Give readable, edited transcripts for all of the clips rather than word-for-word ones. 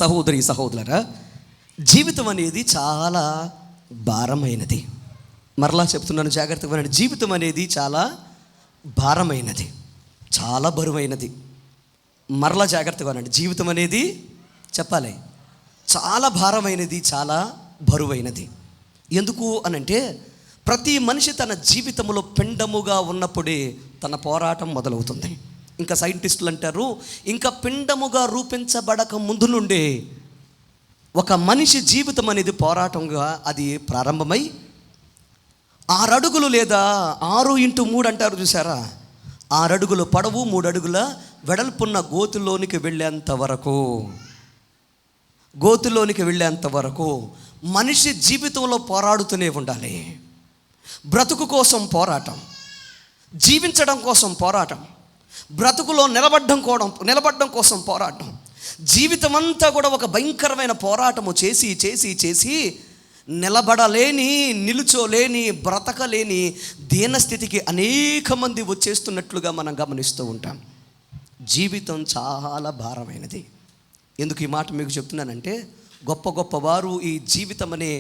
సహోదరి సహోదరులారా, జీవితం అనేది చాలా భారమైనది. మరలా చెప్తున్నాను, జాగ్రత్తగా వినండి. జీవితం అనేది చాలా భారమైనది, చాలా బరువైనది. మరలా జాగ్రత్తగా వినండి. జీవితం అనేది చెప్పాలి, చాలా భారమైనది, చాలా బరువైనది. ఎందుకు అనంటే, ప్రతి మనిషి తన జీవితంలో పిండముగా ఉన్నప్పుడే తన పోరాటం మొదలవుతుంది. ఇంకా సైంటిస్టులు అంటారు, ఇంకా పిండముగా రూపించబడక ముందు నుండే ఒక మనిషి జీవితం అనేది పోరాటంగా అది ప్రారంభమై 6 అడుగులు లేదా 6x3 అంటారు చూసారా, 6 అడుగులు పొడవు 3 అడుగుల వెడల్పున్న గోతులోనికి వెళ్ళేంత వరకు మనిషి జీవితంలో పోరాడుతూనే ఉండాలి. బ్రతుకు కోసం పోరాటం, జీవించడం కోసం పోరాటం, బ్రతుకులో నిలబడడం కోసం పోరాటం. జీవితం అంతా కూడా ఒక భయంకరమైన పోరాటము చేసి నిలబడలేని, నిలుచోలేని, బ్రతకలేని దీనస్థితికి అనేక మంది వచ్చేస్తున్నట్లుగా మనం గమనిస్తూ ఉంటాం. జీవితం చాలా భారమైనది. ఎందుకు ఈ మాట మీకు చెప్తున్నానంటే, గొప్ప వారు ఈ జీవితం అనే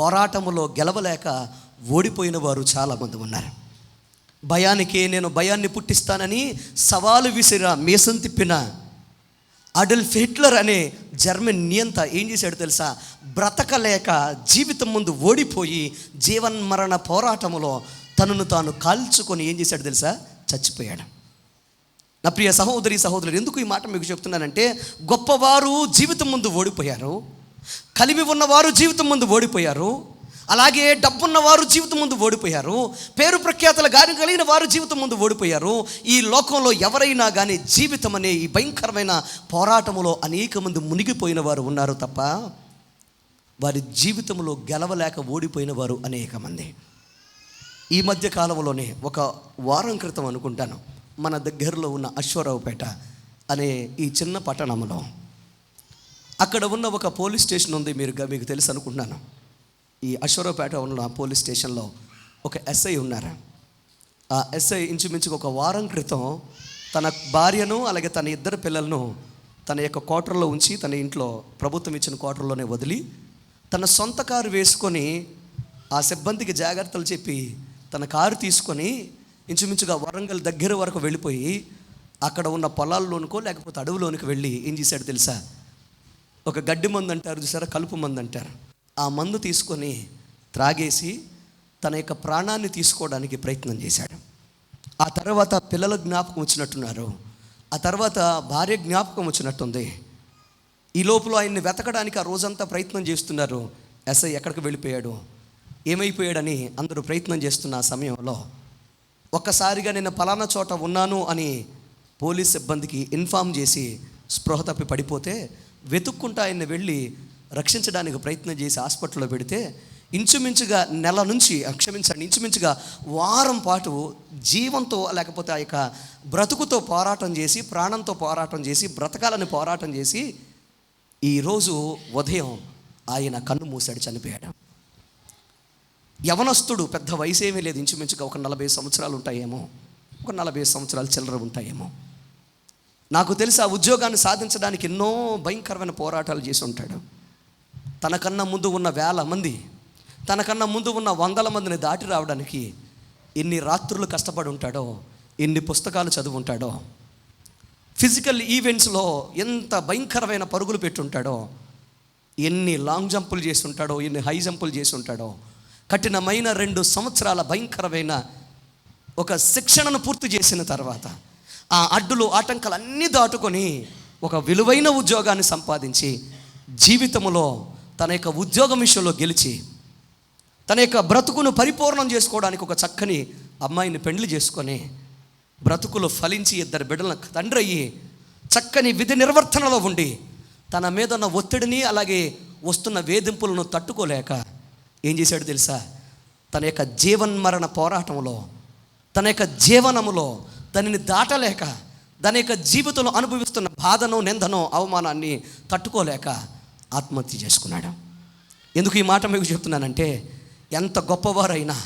పోరాటములో గెలవలేక ఓడిపోయిన వారు చాలామంది ఉన్నారు. నేను భయాన్ని పుట్టిస్తానని సవాలు విసిరా మీసం తిప్పిన అడల్ఫ్ హిట్లర్ అనే జర్మన్ నియంత ఏం చేశాడు తెలుసా? బ్రతకలేక జీవితం ముందు ఓడిపోయి జీవన్మరణ పోరాటములో తనను తాను కాల్చుకొని ఏం చేశాడు తెలుసా? చచ్చిపోయాడు. నా ప్రియ సహోదరి సహోదరులు, ఎందుకు ఈ మాట మీకు చెప్తున్నానంటే, గొప్పవారు జీవితం ముందు ఓడిపోయారు, కలిమి ఉన్నవారు జీవితం ముందు ఓడిపోయారు, అలాగే డబ్బున్నవారు జీవితం ముందు ఓడిపోయారు, పేరు ప్రఖ్యాతలు కలిగిన వారు జీవితం ముందు ఓడిపోయారు. ఈ లోకంలో ఎవరైనా కానీ జీవితం అనే ఈ భయంకరమైన పోరాటములో అనేక మంది మునిగిపోయిన వారు ఉన్నారు తప్ప వారి జీవితంలో గెలవలేక ఓడిపోయిన వారు అనేక మంది. ఈ మధ్య కాలంలోనే ఒక వారం క్రితం అనుకుంటాను, మన దగ్గరలో ఉన్న అశ్వరావుపేట అనే ఈ చిన్న పట్టణంలో అక్కడ ఉన్న ఒక పోలీస్ స్టేషన్ ఉంది. మీకు తెలుసు అనుకుంటున్నాను. ఈ అశ్వరావుపేట ఉన్న పోలీస్ స్టేషన్లో ఒక ఎస్ఐ ఉన్నారు. ఆ ఎస్ఐ ఇంచుమించుగా ఒక వారం క్రితం తన భార్యను అలాగే తన 2 పిల్లలను తన యొక్క క్వార్టర్లో ఉంచి, తన ఇంట్లో ప్రభుత్వం ఇచ్చిన క్వార్టర్లోనే వదిలి తన సొంత కారు వేసుకొని ఆ సిబ్బందికి జాగ్రత్తలు చెప్పి తన కారు తీసుకొని ఇంచుమించుగా వరంగల్ దగ్గర వరకు వెళ్ళిపోయి అక్కడ ఉన్న పొలాల్లోనికో లేకపోతే అడవిలోనికి వెళ్ళి ఏం చేశాడు తెలుసా? ఒక గడ్డి మందు అంటారు చూసారా, కలుపు మందు అంటారు, ఆ మందు తీసుకొని త్రాగేసి తన యొక్క ప్రాణాన్ని తీసుకోవడానికి ప్రయత్నం చేశాడు. ఆ తర్వాత పిల్లల జ్ఞాపకం వచ్చినట్టున్నారు, ఆ తర్వాత భార్య జ్ఞాపకం వచ్చినట్టుంది. ఈ లోపల ఆయన్ని వెతకడానికి ఆ రోజంతా ప్రయత్నం చేస్తున్నారు. ఎస్ఐ ఎక్కడికి వెళ్ళిపోయాడు, ఏమైపోయాడని అందరూ ప్రయత్నం చేస్తున్న ఆ సమయంలో ఒక్కసారిగా నేను పలానా చోట ఉన్నాను అని పోలీస్ సిబ్బందికి ఇన్ఫామ్ చేసి స్పృహ తప్పి పడిపోతే వెతుక్కుంటా ఆయన్ని వెళ్ళి రక్షించడానికి ప్రయత్నం చేసి హాస్పిటల్లో పెడితే ఇంచుమించుగా ఇంచుమించుగా వారం పాటు జీవంతో లేకపోతే ఆ యొక్క బ్రతుకుతో పోరాటం చేసి, ప్రాణంతో పోరాటం చేసి, బ్రతకాలని పోరాటం చేసి ఈరోజు ఉదయం ఆయన కన్ను మూసాడు, చనిపోయాడు. యవనస్తుడు, పెద్ద వయసు ఏమీ లేదు, ఇంచుమించుగా ఒక 40 సంవత్సరాలు ఉంటాయేమో, ఒక 40 సంవత్సరాలు చిల్లర ఉంటాయేమో. నాకు తెలిసి ఆ ఉద్యోగాన్ని సాధించడానికి ఎన్నో భయంకరమైన పోరాటాలు చేసి ఉంటాడు. తనకన్నా ముందు ఉన్న 1000 మంది, తనకన్నా ముందు ఉన్న 100 మందిని దాటి రావడానికి ఎన్ని రాత్రులు కష్టపడి ఉంటాడో, ఎన్ని పుస్తకాలు చదువు ఉంటాడో, ఫిజికల్ ఈవెంట్స్లో ఎంత భయంకరమైన పరుగులు పెట్టుంటాడో, ఎన్ని లాంగ్ జంపులు చేసి ఉంటాడో, ఎన్ని హై జంపులు చేసి ఉంటాడో, కఠినమైన 2 సంవత్సరాల భయంకరమైన ఒక శిక్షణను పూర్తి చేసిన తర్వాత ఆ అడ్డులు ఆటంకాలు అన్నీ దాటుకొని ఒక విలువైన ఉద్యోగాన్ని సంపాదించి జీవితంలో తన యొక్క ఉద్యోగం విషయంలో గెలిచి తన యొక్క బ్రతుకును పరిపూర్ణం చేసుకోవడానికి ఒక చక్కని అమ్మాయిని పెండ్లి చేసుకొని బ్రతుకులు ఫలించి 2 బిడ్డలకు తండ్రి అయ్యి చక్కని విధి నిర్వర్తనలో ఉండి తన మీద ఉన్న ఒత్తిడిని అలాగే వస్తున్న వేధింపులను తట్టుకోలేక ఏం చేశాడు తెలుసా? తన యొక్క జీవన్మరణ పోరాటంలో, తన యొక్క జీవనములో దానిని దాటలేక, దాని యొక్క జీవితంలో అనుభవిస్తున్న బాధను, నిందను, అవమానాన్ని తట్టుకోలేక ఆత్మహత్య చేసుకున్నాడు. ఎందుకు ఈ మాట మీకు చెప్తున్నానంటే, ఎంత గొప్పవారైనా,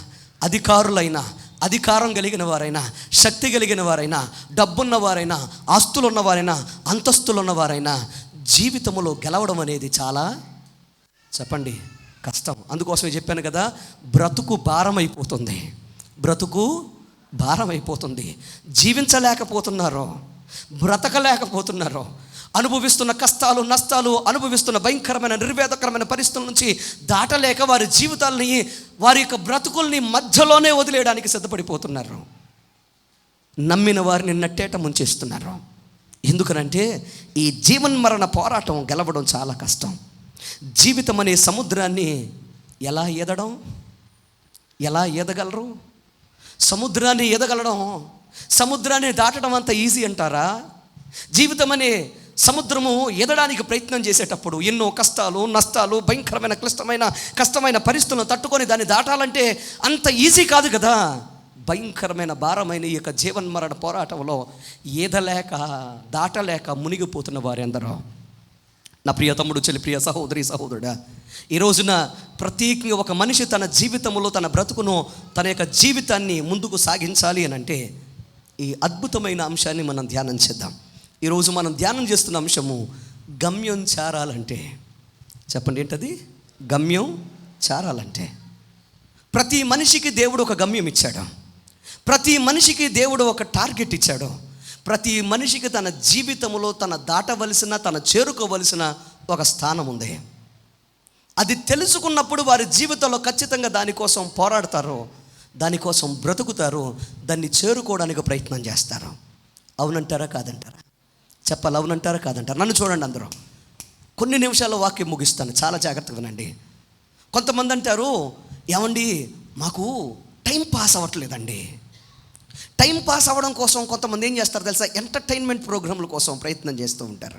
అధికారులైనా, అధికారం కలిగిన వారైనా, శక్తి కలిగిన వారైనా, డబ్బున్న వారైనా, ఆస్తులు ఉన్నవారైనా, అంతస్తులు ఉన్నవారైనా, జీవితంలో గెలవడం అనేది చాలా చెప్పండి కష్టం. అందుకోసమే చెప్పాను కదా, బ్రతుకు భారం అయిపోతుంది, బ్రతుకు భారం అయిపోతుంది. జీవించలేకపోతున్నారో, బ్రతకలేకపోతున్నారో, అనుభవిస్తున్న కష్టాలు నష్టాలు, అనుభవిస్తున్న భయంకరమైన నిర్వేదకరమైన పరిస్థితుల నుంచి దాటలేక వారి జీవితాలని, వారి యొక్క బ్రతుకుల్ని మధ్యలోనే వదిలేయడానికి సిద్ధపడిపోతున్నారు. నమ్మిన వారిని నట్టేట ముంచేస్తున్నారు. ఎందుకనంటే ఈ జీవన్మరణ పోరాటం గెలవడం చాలా కష్టం. జీవితం అనే సముద్రాన్ని ఎలా ఈదగలరు? సముద్రాన్ని ఈదగలడం, సముద్రాన్ని దాటడం అంత ఈజీ అంటారా? జీవితం అనే సముద్రము ఈదడానికి ప్రయత్నం చేసేటప్పుడు ఎన్నో కష్టాలు నష్టాలు, భయంకరమైన కష్టమైన పరిస్థితులను తట్టుకొని దాన్ని దాటాలంటే అంత ఈజీ కాదు కదా. భయంకరమైన భారమైన ఈ యొక్క జీవన్మరణ పోరాటంలో ఈదలేక దాటలేక మునిగిపోతున్న వారు ఎందరో. నా ప్రియ తమ్ముడు, చెల్లి, ప్రియ సహోదరి, సహోదరుడా, ఈ రోజున ప్రత్యేకంగా ఒక మనిషి తన జీవితంలో తన బ్రతుకును, తన యొక్క జీవితాన్ని ముందుకు సాగించాలి అని అంటే ఈ అద్భుతమైన అంశాన్ని మనం ధ్యానం చేద్దాం. ఈరోజు మనం ధ్యానం చేస్తున్న అంశము గమ్యం చేరాలంటే. చెప్పండి, ఏంటది? గమ్యం చేరాలంటే. ప్రతి మనిషికి దేవుడు ఒక గమ్యం ఇచ్చాడు. ప్రతి మనిషికి దేవుడు ఒక టార్గెట్ ఇచ్చాడు. ప్రతి మనిషికి తన జీవితంలో తన దాటవలసిన, తన చేరుకోవలసిన ఒక స్థానం ఉంది. అది తెలుసుకున్నప్పుడు వారి జీవితంలో ఖచ్చితంగా దానికోసం పోరాడతారు, దానికోసం బ్రతుకుతారు, దాన్ని చేరుకోవడానికి ప్రయత్నం చేస్తారు. అవునంటారా కాదంటారా? చెప్పాలి, అవునంటారా కాదంటారా? నన్ను చూడండి అందరూ. కొన్ని నిమిషాల్లో వాక్యం ముగిస్తాను, చాలా జాగ్రత్తగా వినండి. కొంతమంది అంటారు, ఏమండి మాకు టైం పాస్ అవ్వట్లేదండి. టైం పాస్ అవ్వడం కోసం కొంతమంది ఏం చేస్తారు తెలుసా? ఎంటర్టైన్మెంట్ ప్రోగ్రాంల కోసం ప్రయత్నం చేస్తూ ఉంటారు.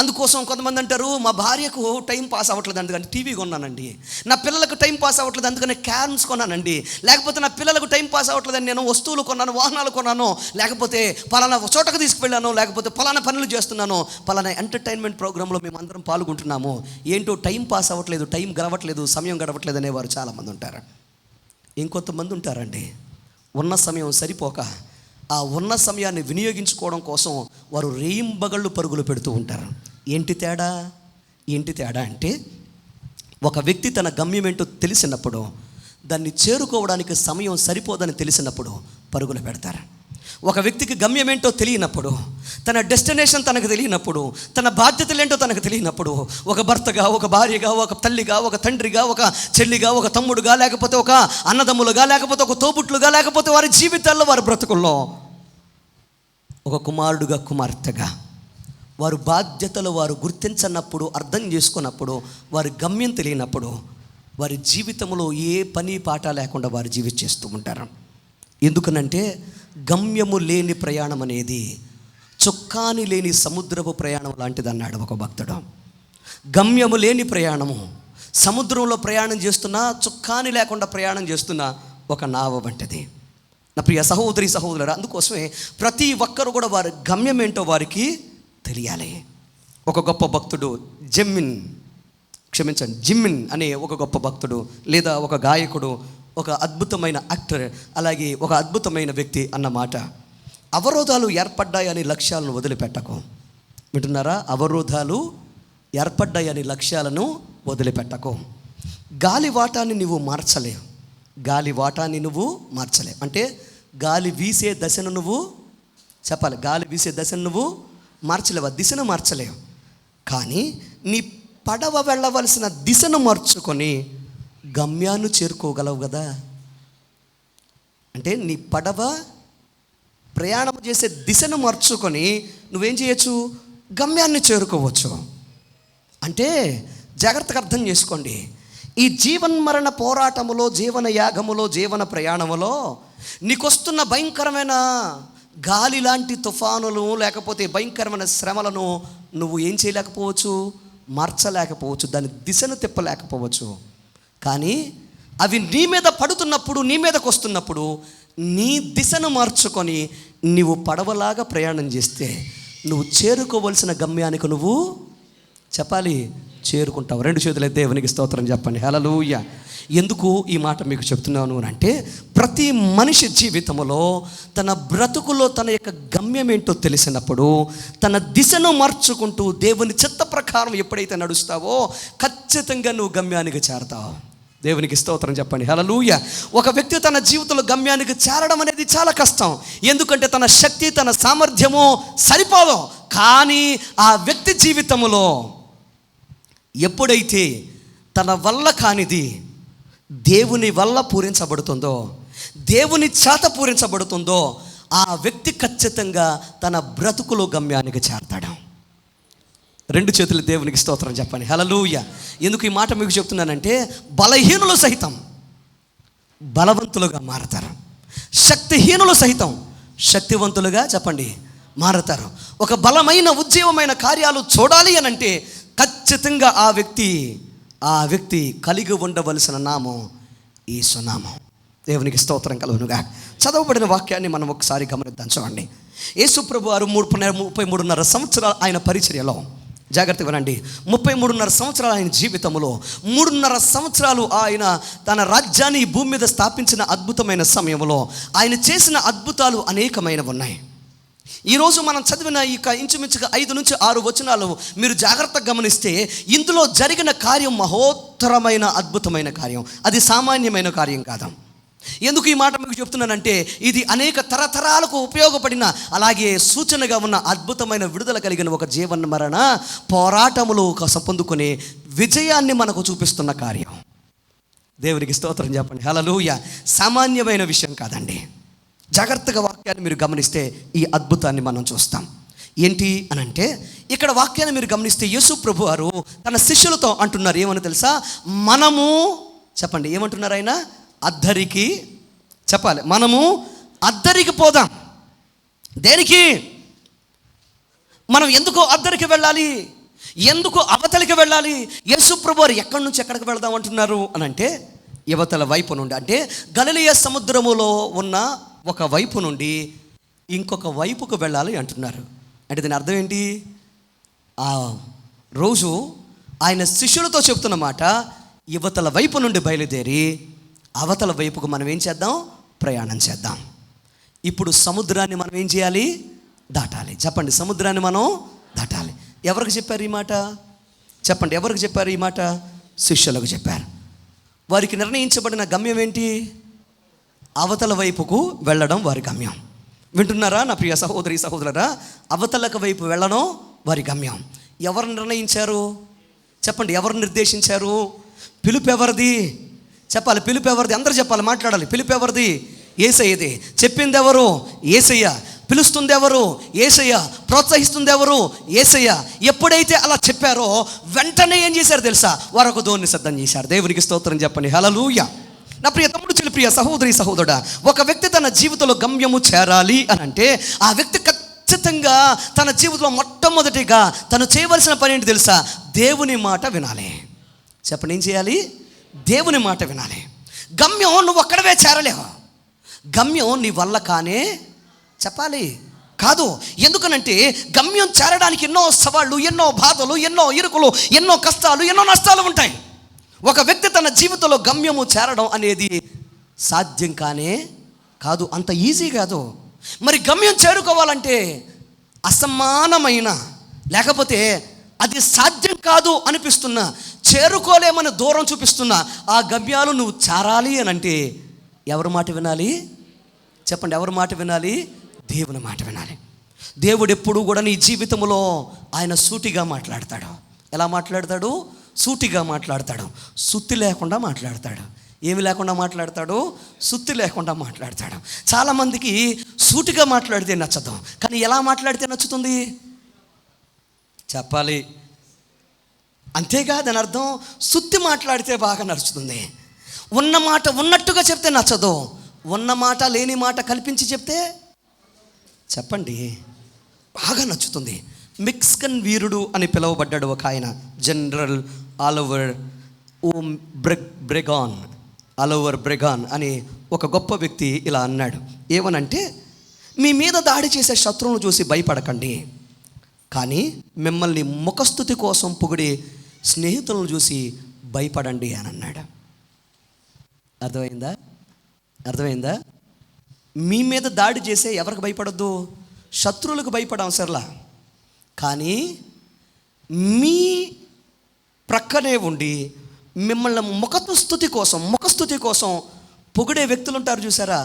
అందుకోసం కొంతమంది అంటారు, మా భార్యకు టైం పాస్ అవ్వట్లేదు అందుకని టీవీ కొన్నానండి, నా పిల్లలకు టైం పాస్ అవ్వట్లేదు అందుకని క్యాన్స్ కొన్నానండి, లేకపోతే నా పిల్లలకు టైం పాస్ అవ్వట్లేదని నేను వస్తువులు కొన్నాను, వాహనాలు కొన్నాను, లేకపోతే పలానా చోటకు తీసుకువెళ్ళాను, లేకపోతే పలానా పనులు చేస్తున్నాను, పలానా ఎంటర్టైన్మెంట్ ప్రోగ్రాంలో మేము అందరం పాల్గొంటున్నాము. ఏంటో టైం పాస్ అవ్వట్లేదు, టైం గడవట్లేదు, సమయం గడవట్లేదు అనేవారు చాలామంది ఉంటారు. ఇంకొంతమంది ఉంటారండి, ఉన్న సమయం సరిపోక ఆ ఉన్న సమయాన్ని వినియోగించుకోవడం కోసం వారు రేయింబగళ్ళు పరుగులు పెడుతూ ఉంటారు. ఏంటి తేడా అంటే, ఒక వ్యక్తి తన గమ్యం ఏంటో తెలిసినప్పుడు, దాన్ని చేరుకోవడానికి సమయం సరిపోదని తెలిసినప్పుడు పరుగులు పెడతారు. ఒక వ్యక్తికి గమ్యం ఏంటో తెలియనప్పుడు, తన డెస్టినేషన్ తనకు తెలియనప్పుడు, తన బాధ్యతలు ఏంటో తనకు తెలియనప్పుడు, ఒక భర్తగా, ఒక భార్యగా, ఒక తల్లిగా, ఒక తండ్రిగా, ఒక చెల్లిగా, ఒక తమ్ముడుగా, లేకపోతే ఒక అన్నదమ్ములుగా, లేకపోతే ఒక తోబుట్లుగా, లేకపోతే వారి జీవితాల్లో, వారి బ్రతుకుల్లో ఒక కుమారుడుగా, కుమార్తెగా వారు బాధ్యతలు వారు గుర్తించనప్పుడు, అర్థం చేసుకున్నప్పుడు, వారి గమ్యం తెలియనప్పుడు వారి జీవితంలో ఏ పని పాట లేకుండా వారు జీవించేస్తూ ఉంటారు. ఎందుకనంటే గమ్యము లేని ప్రయాణం అనేది చుక్కాని లేని సముద్రపు ప్రయాణం లాంటిది అన్నాడు ఒక భక్తుడు. గమ్యము లేని ప్రయాణము, సముద్రంలో ప్రయాణం చేస్తున్నా, చుక్కాని లేకుండా ప్రయాణం చేస్తున్న ఒక నావ వంటిది. నా ప్రియ సహోదరి, సహోదరుడు, అందుకోసమే ప్రతి ఒక్కరు కూడా వారి గమ్యం ఏంటో వారికి తెలియాలి. ఒక గొప్ప భక్తుడు జిమ్మిన్ అనే ఒక గొప్ప భక్తుడు, లేదా ఒక గాయకుడు, ఒక అద్భుతమైన యాక్టర్, అలాగే ఒక అద్భుతమైన వ్యక్తి అన్నమాట. అవరోధాలు ఏర్పడ్డాయని లక్ష్యాలను వదిలిపెట్టకు. వింటున్నారా? అవరోధాలు ఏర్పడ్డాయని లక్ష్యాలను వదిలిపెట్టకు. గాలివాటాన్ని నువ్వు మార్చలేవు. అంటే గాలి వీసే దశను నువ్వు చెప్పాలి. గాలి వీసే దశను నువ్వు మార్చలేవు, ఆ దిశను మార్చలేవు. కానీ నీ పడవ వెళ్ళవలసిన దిశను మార్చుకొని గమ్యాన్ని చేరుకోగలవు కదా. అంటే నీ పడవ ప్రయాణం చేసే దిశను మార్చుకొని నువ్వేం చేయొచ్చు? గమ్యాన్ని చేరుకోవచ్చు. అంటే జాగ్రత్తగా అర్థం చేసుకోండి. ఈ జీవన్మరణ పోరాటములో, జీవన యాగములో, జీవన ప్రయాణములో నీకొస్తున్న భయంకరమైన గాలి లాంటి తుఫానులు, లేకపోతే భయంకరమైన శ్రమలను నువ్వు ఏం చేయలేకపోవచ్చు? మార్చలేకపోవచ్చు, దాని దిశను తిప్పలేకపోవచ్చు. కానీ అవి నీ మీద పడుతున్నప్పుడు, నీ మీదకు వస్తున్నప్పుడు నీ దిశను మార్చుకొని నువ్వు పడవలాగా ప్రయాణం చేస్తే నువ్వు చేరుకోవలసిన గమ్యానికి నువ్వు చెప్పాలి చేరుకుంటావు. 2 చేతులు దేవునికి స్తోత్రం చెప్పండి. హల్లెలూయా. ఎందుకు ఈ మాట మీకు చెప్తున్నాను అంటే, ప్రతి మనిషి జీవితంలో తన బ్రతుకులో తన యొక్క గమ్యం ఏంటో తెలిసినప్పుడు తన దిశను మార్చుకుంటూ దేవుని చిత్త ప్రకారం ఎప్పుడైతే నడుస్తావో ఖచ్చితంగా నువ్వు గమ్యానికి చేరతావు. దేవునికి స్తోత్రం చెప్పండి. హల్లెలూయా. ఒక వ్యక్తి తన జీవితంలో గమ్యానికి చేరడం అనేది చాలా కష్టం. ఎందుకంటే తన శక్తి, తన సామర్థ్యము సరిపోదు. కానీ ఆ వ్యక్తి జీవితంలో ఎప్పుడైతే తన వల్ల కానిది దేవుని వల్ల పూరించబడుతుందో, దేవుని చేత పూరించబడుతుందో, ఆ వ్యక్తి ఖచ్చితంగా తన బ్రతుకులో గమ్యానికి చేరతాడు. 2 చేతులు దేవునికి స్తోత్రం చెప్పండి. హల్లెలూయా. ఎందుకు ఈ మాట మీకు చెప్తున్నానంటే, బలహీనులు సహితం బలవంతులుగా మారతారు, శక్తిహీనులు సహితం శక్తివంతులుగా చెప్పండి మారతారు. ఒక బలమైన ఉజ్జీవమైన కార్యాలు చూడాలి అని అంటే ఖచ్చితంగా ఆ వ్యక్తి కలిగి ఉండవలసిన నామం యేసునామం. దేవునికి స్తోత్రం కలుగునుగా. చదవబడిన వాక్యాన్ని మనం ఒకసారి గమనిద్దాం. చూడండి, యేసు ప్రభువారు 33.5 సంవత్సరాలు ఆయన పరిచర్యలో, జాగ్రత్తగా వినండి, 33.5 సంవత్సరాలు ఆయన జీవితంలో 3.5 సంవత్సరాలు ఆయన తన రాజ్యాన్ని ఈ భూమి మీద స్థాపించిన అద్భుతమైన సమయంలో ఆయన చేసిన అద్భుతాలు అనేకమైనవి ఉన్నాయి. ఈరోజు మనం చదివిన ఈ ఇంచుమించుగా 5 నుంచి 6 వచనాలు మీరు జాగ్రత్తగా గమనిస్తే ఇందులో జరిగిన కార్యం మహోత్తరమైన అద్భుతమైన కార్యం. అది సామాన్యమైన కార్యం కాదు. ఎందుకు ఈ మాట మీకు చెప్తున్నానంటే, ఇది అనేక తరతరాలకు ఉపయోగపడిన, అలాగే సూచనగా ఉన్న అద్భుతమైన విడుదల కలిగిన ఒక జీవన మరణ పోరాటములు పొందుకునే విజయాన్ని మనకు చూపిస్తున్న కార్యం. దేవునికి స్తోత్రం చెప్పండి. హల్లెలూయా. సామాన్యమైన విషయం కాదండి. జాగ్రత్తగా వాక్యాన్ని మీరు గమనిస్తే ఈ అద్భుతాన్ని మనం చూస్తాం. ఏంటి అని అంటే, ఇక్కడ వాక్యాన్ని మీరు గమనిస్తే యేసు ప్రభు వారు తన శిష్యులతో అంటున్నారు. ఏమని తెలుసా? మనము చెప్పండి, ఏమంటున్నారు ఆయన? అద్దరికి చెప్పాలి. మనము అద్దరికి పోదాం. దేనికి? మనం ఎందుకు అద్దరికి వెళ్ళాలి? ఎందుకు అవతలికి వెళ్ళాలి? యేసు ప్రభు వారు ఎక్కడి నుంచి ఎక్కడికి వెళ్దాం అంటున్నారు అని అంటే, యువతల వైపు నుండి, అంటే గలిలయ సముద్రములో ఉన్న ఒక వైపు నుండి ఇంకొక వైపుకు వెళ్ళాలి అంటున్నారు. అంటే దీని అర్థం ఏంటి? ఆ రోజు ఆయన శిష్యులతో చెప్తున్న మాట, యువతల వైపు నుండి బయలుదేరి అవతల వైపుకు మనం ఏం చేద్దాం? ప్రయాణం చేద్దాం. ఇప్పుడు సముద్రాన్ని మనం ఏం చేయాలి? దాటాలి. చెప్పండి, సముద్రాన్ని మనం దాటాలి. ఎవరికి చెప్పారు ఈ మాట? చెప్పండి, ఎవరికి చెప్పారు ఈ మాట? శిష్యులకు చెప్పారు. వారికి నిర్ణయించబడిన గమ్యం ఏంటి? అవతల వైపుకు వెళ్ళడం వారి గమ్యం. వింటున్నారా నా ప్రియ సహోదరి సహోదరులారా? అవతలకు వైపు వెళ్ళడం వారి గమ్యం. ఎవరు నిర్ణయించారు? చెప్పండి, ఎవరు నిర్దేశించారు? పిలుపు ఎవరిది? చెప్పాలి, పిలుపు ఎవరిది? అందరూ చెప్పాలి, మాట్లాడాలి. పిలుపు ఎవరిది? యేసయ్యది. చెప్పింది ఎవరు? యేసయ్య. పిలుస్తుంది ఎవరు? యేసయ్య. ప్రోత్సహిస్తుంది ఎవరు? యేసయ్య. ఎప్పుడైతే అలా చెప్పారో వెంటనే ఏం చేశారు తెలుసా? వారు ఒక దోణిని సిద్ధం చేశారు. దేవునికి స్తోత్రం చెప్పండి. హల్లెలూయా. నా ప్రియ తమ్ముడు, చెల్లి, ప్రియ సహోదరి సహోదరుడా, ఒక వ్యక్తి తన జీవితంలో గమ్యము చేరాలి అని అంటే ఆ వ్యక్తి ఖచ్చితంగా తన జీవితంలో మొట్టమొదటిగా తను చేయవలసిన పని ఏంటి తెలుసా? దేవుని మాట వినాలి. చెప్పండి, ఏం చేయాలి? దేవుని మాట వినాలి. గమ్యం నువ్వు ఒక్కడవే చేరలేవు. గమ్యం నీ వల్ల కానే చెప్పాలి కాదు. ఎందుకనంటే గమ్యం చేరడానికి ఎన్నో సవాళ్ళు, ఎన్నో బాధలు, ఎన్నో ఇరుకులు, ఎన్నో కష్టాలు, ఎన్నో నష్టాలు ఉంటాయి. ఒక వ్యక్తి తన జీవితంలో గమ్యము చేరడం అనేది సాధ్యం కానే కాదు, అంత ఈజీ కాదు. మరి గమ్యం చేరుకోవాలంటే అసమానమైన, లేకపోతే అది సాధ్యం కాదు అనిపిస్తున్నా, చేరుకోలేమని దూరం చూపిస్తున్నా ఆ గమ్యాలు నువ్వు చేరాలి అని అంటే ఎవరి మాట వినాలి? చెప్పండి, ఎవరి మాట వినాలి? దేవుని మాట వినాలి. దేవుడు ఎప్పుడు కూడా నీ జీవితంలో ఆయన సూటిగా మాట్లాడతాడు. ఎలా మాట్లాడతాడు? సూటిగా మాట్లాడతాడు. సుత్తి లేకుండా మాట్లాడతాడు. ఏమి లేకుండా మాట్లాడతాడు? సుత్తి లేకుండా మాట్లాడతాడు. చాలామందికి సూటిగా మాట్లాడితే నచ్చదు, కానీ ఎలా మాట్లాడితే నచ్చుతుంది? చెప్పాలి. అంతేగా దాని అర్థం? సుత్తి మాట్లాడితే బాగా నచ్చుతుంది. ఉన్న మాట ఉన్నట్టుగా చెప్తే నచ్చదు. ఉన్న మాట లేని మాట కల్పించి చెప్తే చెప్పండి బాగా నచ్చుతుంది. మెక్సికన్ వీరుడు అని పిలువబడ్డాడు ఒక ఆయన, జనరల్ ఆలివర్ బ్రెగాన్ అని ఒక గొప్ప వ్యక్తి ఇలా అన్నాడు. ఏమనంటే, మీ మీద దాడి చేసే శత్రువును చూసి భయపడకండి, కానీ మిమ్మల్ని ముఖస్థుతి కోసం పొగిడి స్నేహితులను చూసి భయపడండి అని అన్నాడు. అర్థమైందా? మీ మీద దాడి చేసే ఎవరికి భయపడొద్దు? శత్రువులకు భయపడం సర్లా, కానీ మీ ప్రక్కనే ఉండి మిమ్మల్ని ముఖస్తుతి కోసం పొగిడే వ్యక్తులు ఉంటారు చూసారా,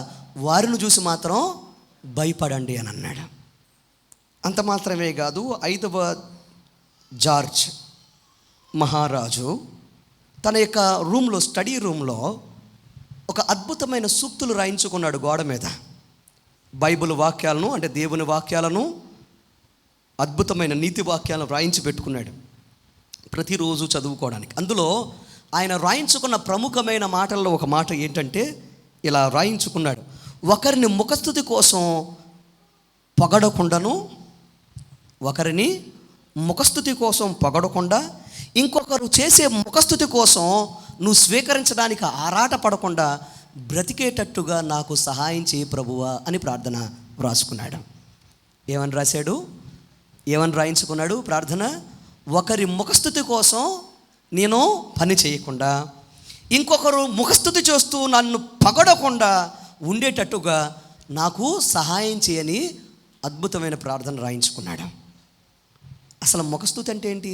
వారిని చూసి మాత్రం భయపడండి అని అన్నాడు. అంత మాత్రమే కాదు, 5వ జార్జ్ మహారాజు తన యొక్క స్టడీ రూమ్లో ఒక అద్భుతమైన సూక్తులు రాయించుకున్నాడు గోడ మీద. బైబిల్ వాక్యాలను, అంటే దేవుని వాక్యాలను, అద్భుతమైన నీతి వాక్యాలను రాయించి పెట్టుకున్నాడు ప్రతిరోజు చదువుకోవడానికి. అందులో ఆయన రాయించుకున్న ప్రముఖమైన మాటల్లో ఒక మాట ఏంటంటే, ఇలా రాయించుకున్నాడు: ఒకరిని ముఖస్తుతి కోసం పొగడకుండా, ఇంకొకరు చేసే ముఖస్తుతి కోసం నువ్వు స్వీకరించడానికి ఆరాట పడకుండా బ్రతికేటట్టుగా నాకు సహాయం చేయి ప్రభువా అని ప్రార్థన వ్రాసుకున్నాడు. ఏమని రాయించుకున్నాడు ప్రార్థన? ఒకరి ముఖస్తుతి కోసం నేను పని చేయకుండా, ఇంకొకరు ముఖస్తుతి చేస్తూ నన్ను పొగడకుండా ఉండేటట్టుగా నాకు సహాయం చేయని అద్భుతమైన ప్రార్థన రాయించుకున్నాడు. అసలు ముఖస్తుతి అంటే ఏంటి?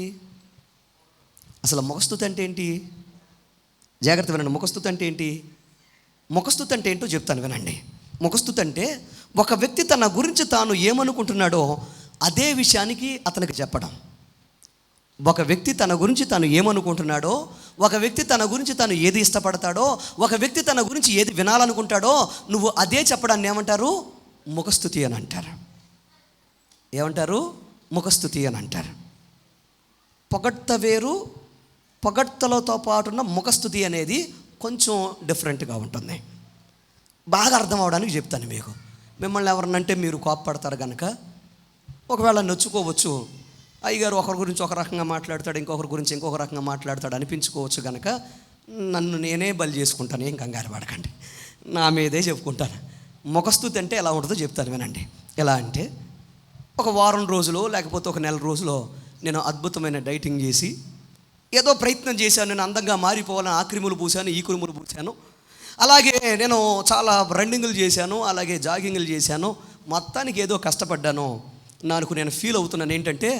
జాగ్రత్త వినండి. ముఖస్తుతి అంటే ఏంటో చెప్తాను వినండి. ముఖస్తుతి అంటే ఒక వ్యక్తి తన గురించి తాను ఏమనుకుంటున్నాడో అదే విషయానికి అతనికి చెప్పడం. ఒక వ్యక్తి తన గురించి తాను ఏమనుకుంటున్నాడో, ఒక వ్యక్తి తన గురించి తాను ఏది ఇష్టపడతాడో, ఒక వ్యక్తి తన గురించి ఏది వినాలనుకుంటాడో నువ్వు అదే చెప్పడాన్ని ఏమంటారు? ముఖస్తుతి అని అంటారు. ముఖస్తుతి అని అంటారు. పొగడ్త వేరు, పొగడ్తలతో పాటున్న ముఖస్తుతి అనేది కొంచెం డిఫరెంట్గా ఉంటుంది. బాగా అర్థం అవడానికి చెప్తాను మీకు. మిమ్మల్ని ఎవరినంటే మీరు కోపపడతారు కనుక ఒకవేళ నొచ్చుకోవచ్చు. అయ్యగారు ఒకరి గురించి ఒక రకంగా మాట్లాడతాడు, ఇంకొకరి గురించి ఇంకొక రకంగా మాట్లాడతాడు అనిపించుకోవచ్చు కనుక నన్ను నేనే బలి చేసుకుంటాను. ఏం కంగారు పడకండి, నా మీదే చెప్పుకుంటాను. ముఖస్తుతి అంటే ఎలా ఉంటుందో చెప్తాను వినండి. ఎలా అంటే, ఒక వారం రోజులు లేకపోతే ఒక నెల రోజులో నేను అద్భుతమైన డైటింగ్ చేసి ఏదో ప్రయత్నం చేశాను. నేను అందంగా మారిపోవాలని ఆ క్రిములు పూసాను, ఈ క్రిములు పూసాను. అలాగే నేను చాలా రన్నింగులు చేశాను, అలాగే జాగింగ్లు చేశాను. మొత్తానికి ఏదో కష్టపడ్డాను. నాకు నేను ఫీల్ అవుతున్నాను ఏంటంటే,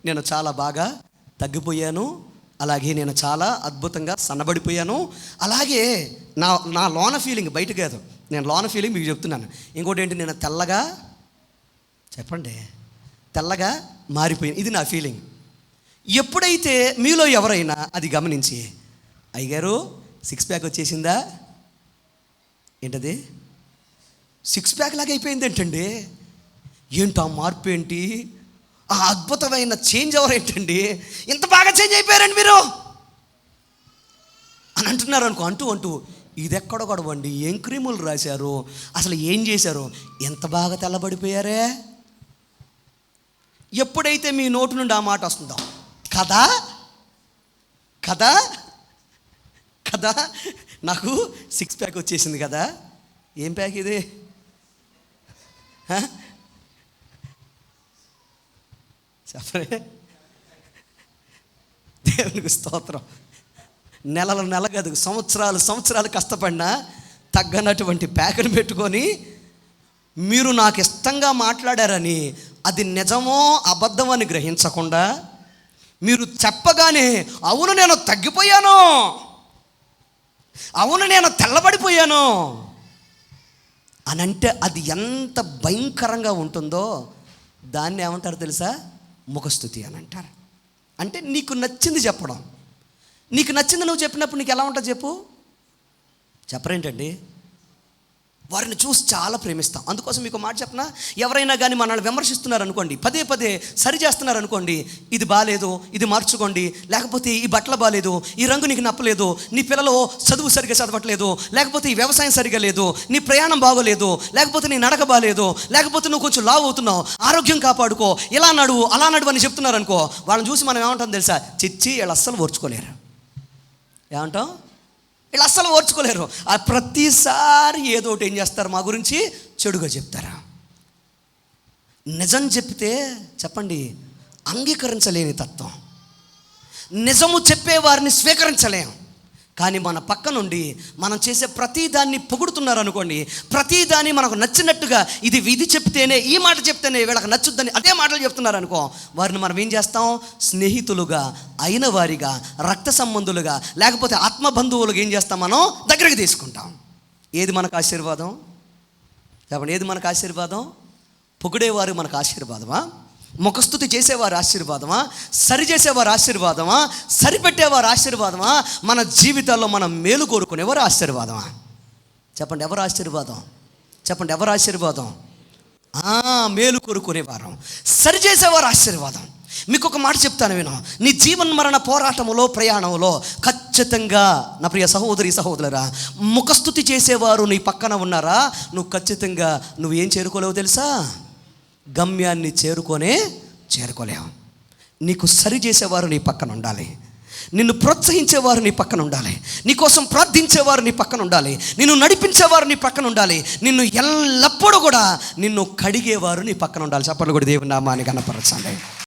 నేను చాలా బాగా తగ్గిపోయాను, అలాగే నేను చాలా అద్భుతంగా సన్నబడిపోయాను. అలాగే నా లోన ఫీలింగ్ బయట కాదు, నేను లోన ఫీలింగ్ మీకు చెప్తున్నాను. ఇంకోటి ఏంటి, నేను తెల్లగా మారిపోయాను. ఇది నా ఫీలింగ్. ఎప్పుడైతే మీలో ఎవరైనా అది గమనించి, అయ్యగారు 6 ప్యాక్ వచ్చేసిందా, ఏంటది 6 ప్యాక్ లాగా అయిపోయింది ఏంటండి, ఏంటో మార్పు ఏంటి, ఆ అద్భుతమైన చేంజ్ ఎవరేంటండి, ఇంత బాగా చేంజ్ అయిపోయారండి మీరు అని అంటున్నారు అనుకో. అంటూ ఇది ఎక్కడ గొడవండి, ఏం క్రీములు రాశారు, అసలు ఏం చేశారు, ఎంత బాగా తెల్లబడిపోయారే. ఎప్పుడైతే మీ నోటు నుండి ఆ మాట వస్తుందో, కదా నాకు 6 ప్యాక్ వచ్చేసింది కదా, ఏం ప్యాక్ ఇది, చెప్పరే, దేవునికి స్తోత్రం. నెల కాదు, సంవత్సరాలు కష్టపడినా తగ్గనటువంటి ప్యాక్ని పెట్టుకొని మీరు నాకు ఇష్టంగా మాట్లాడారని అది నిజమో అబద్ధమో అని గ్రహించకుండా మీరు చెప్పగానే అవును నేను తగ్గిపోయాను, అవును నేను తెల్లబడిపోయాను అని అంటే అది ఎంత భయంకరంగా ఉంటుందో దాన్ని ఏమంటారు తెలుసా? ముఖస్తుతి అని అంటారు. అంటే నీకు నచ్చింది చెప్పడం. నీకు నచ్చింది నువ్వు చెప్పినప్పుడు నీకు ఎలా ఉంటుంది చెప్పు? చెప్పరేంటండి? వారిని చూసి చాలా ప్రేమిస్తాం. అందుకోసం మీకు మాట చెప్పనా, ఎవరైనా కానీ మనల్ని విమర్శిస్తున్నారు అనుకోండి, పదే సరి చేస్తున్నారు అనుకోండి, ఇది బాగాలేదు, ఇది మార్చుకోండి, లేకపోతే ఈ బట్టలు బాగాలేదు, ఈ రంగు నీకు నప్పలేదు, నీ పిల్లలు చదువు సరిగ్గా చదవట్లేదు, లేకపోతే ఈ వ్యవసాయం సరిగ్గా లేదు, నీ ప్రయాణం బాగోలేదు, లేకపోతే నీ నడక బాగాలేదు, లేకపోతే నువ్వు కొంచెం లావు అవుతున్నావు, ఆరోగ్యం కాపాడుకో, ఇలా నడువు అలా నడువు అని చెప్తున్నారు అనుకో, వాళ్ళని చూసి మనం ఏమంటాం తెలుసా? చిచ్చి వీళ్ళు అస్సలు ఓర్చుకోలేరు. ఏమంటాం? వీళ్ళు అస్సలు ఓర్చుకోలేరు. ఆ ప్రతిసారి ఏదో ఒకటి ఏం చేస్తారు, మా గురించి చెడుగా చెప్తారా. నిజం చెప్తే చెప్పండి, అంగీకరించలేని తత్వం. నిజము చెప్పేవారిని స్వీకరించలేం. కానీ మన పక్క నుండి మనం చేసే ప్రతిదాన్ని పొగుడుతున్నారు అనుకోండి, ప్రతిదాన్ని మనకు నచ్చినట్టుగా ఇది చెప్తేనే, ఈ మాట చెప్తేనే వీళ్ళకి నచ్చుద్దని అదే మాటలు చెప్తున్నారు అనుకో, వారిని మనం ఏం చేస్తాం? స్నేహితులుగా, అయిన వారిగా, రక్త సంబంధులుగా, లేకపోతే ఆత్మబంధువులుగా ఏం చేస్తాం? మనం దగ్గరికి తీసుకుంటాం. ఏది మనకు ఆశీర్వాదం? చెప్పండి, ఏది మనకు ఆశీర్వాదం? పొగిడేవారు మనకు ఆశీర్వాదమా? ముఖస్తుతి చేసేవారు ఆశీర్వాదమా? సరి చేసేవారు ఆశీర్వాదమా? సరిపెట్టేవారు ఆశీర్వాదమా? మన జీవితాల్లో మనం మేలు కోరుకునేవారు ఆశీర్వాదమా? చెప్పండి, ఎవరు ఆశీర్వాదం? చెప్పండి, ఎవరు ఆశీర్వాదం? మేలు కోరుకునేవారు, సరి చేసేవారు ఆశీర్వాదం. మీకు ఒక మాట చెప్తాను విను. నీ జీవన్ మరణ పోరాటంలో, ప్రయాణంలో ఖచ్చితంగా నా ప్రియ సహోదరి సహోదరురా, ముఖస్తుతి చేసేవారు నీ పక్కన ఉన్నారా? నువ్వు ఖచ్చితంగా నువ్వు ఏం చేరుకోలేవు తెలుసా? గమ్యాన్ని చేరుకోలేవు. నీకు సరి చేసేవారు నీ పక్కన ఉండాలి, నిన్ను ప్రోత్సహించేవారు నీ పక్కన ఉండాలి, నీకోసం ప్రార్థించేవారు నీ పక్కన ఉండాలి, నిన్ను నడిపించేవారు నీ పక్కన ఉండాలి, నిన్ను ఎల్లప్పుడూ కూడా నిన్ను కడిగేవారు నీ పక్కన ఉండాలి. చప్పట్లు కూడా దేవుని నామాన్ని కనపరచండి.